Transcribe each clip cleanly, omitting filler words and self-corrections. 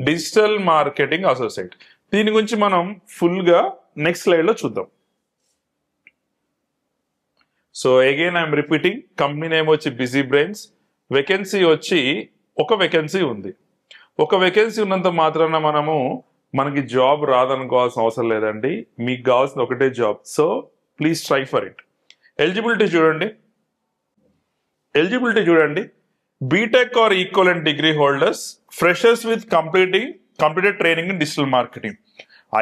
Digital marketing associate. దీని గురించి మనం ఫుల్గా నెక్స్ట్ స్లైడ్లో చూద్దాం. So again I'm repeating, company name వచ్చి బిజీ బ్రెయిన్స్. వేకెన్సీ వచ్చి ఒక వేకెన్సీ ఉంది. ఒక వేకెన్సీ ఉన్నంత మాత్రాన మనకి జాబ్ రాదనుకోవాల్సిన అవసరం లేదండి. మీకు కావాల్సిన ఒకటే job. So please try for it. Eligibility చూడండి. BTech or equivalent degree holders, freshers with completed training in digital marketing.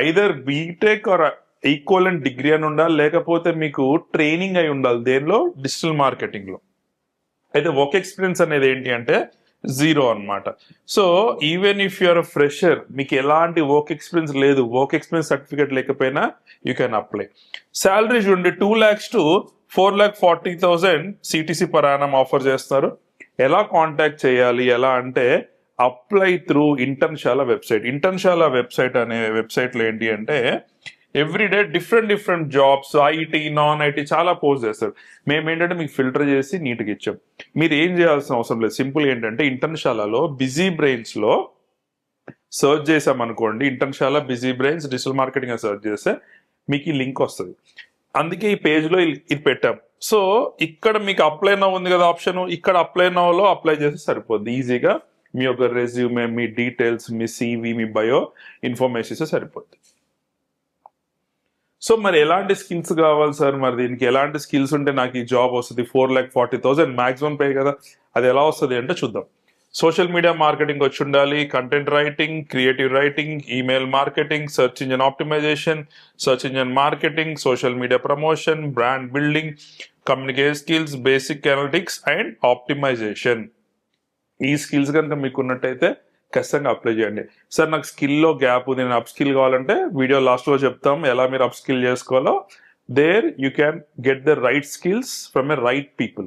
Either BTech or equivalent degree అని ఉండాలి, లేకపోతే మీకు ట్రైనింగ్ అయి ఉండాలి దేనిలో, డిజిటల్ మార్కెటింగ్ లో. అయితే వర్క్ ఎక్స్పీరియన్స్ అనేది ఏంటి అంటే 0 అన్నమాట. So even if you're a fresher, మీకు ఎలాంటి వర్క్ ఎక్స్పీరియన్స్ లేదు, వర్క్ ఎక్స్పీరియన్స్ సర్టిఫికేట్ లేకపోయినా యూ కెన్ అప్లై. శాలరీ చూడండి, 2 lakhs to 4,40,000 CTC per annum offer చేస్తారు. ఎలా కాంటాక్ట్ చేయాలి, ఎలా అంటే apply through Internshala website. Internshala website అనే వెబ్సైట్లో ఏంటి అంటే everyday different jobs, IT, non IT చాలా పోస్ట్ చేస్తారు. మేము ఏంటంటే మీకు ఫిల్టర్ చేసి నీట్గా ఇచ్చాం. మీరు ఏం చేయాల్సిన అవసరం లేదు. సింపుల్ ఏంటంటే ఇంటర్న్షాలలో బిజీ బ్రెయిన్స్ లో సర్చ్ చేసామనుకోండి, Internshala busy brains digital marketing అని సర్చ్ చేస్తే మీకు ఈ లింక్ వస్తుంది. అందుకే ఈ పేజ్ లో ఇది పెట్టాం. సో ఇక్కడ మీకు అప్లై నౌ ఉంది కదా ఆప్షన్, ఇక్కడ అప్లై నౌ లో అప్లై చేస్తే సరిపోద్ది. ఈజీగా మీ యొక్క రెజ్యూమే, మీ డీటెయిల్స్, మీ సివి, మీ బయో ఇన్ఫర్మేషన్ ఇస్తే సరిపోద్ది. సో మరి ఎలాంటి స్కిల్స్ కావాలి సార్, మరి దీనికి ఎలాంటి స్కిల్స్ ఉంటే నాకు ఈ జాబ్ వస్తుంది, 4,40,000 మాక్సిమం పే కదా, అది ఎలా వస్తుంది అంటే చూద్దాం. సోషల్ మీడియా మార్కెటింగ్ వచ్చి ఉండాలి, content writing, creative writing, email marketing, search engine optimisation, search engine marketing, social media promotion, brand building, communication skills, basic analytics and optimisation. ఈ స్కిల్స్ కనుక మీకు ఉన్నట్టయితే ఖచ్చితంగా అప్లై చేయండి. సార్ నాకు స్కిల్లో గ్యాప్ ఉంది, నేను అప్ స్కిల్ కావాలంటే వీడియో లాస్ట్లో చెప్తాం ఎలా మీరు అప్ స్కిల్ చేసుకోవాలో. There you can get the right skills from a right people.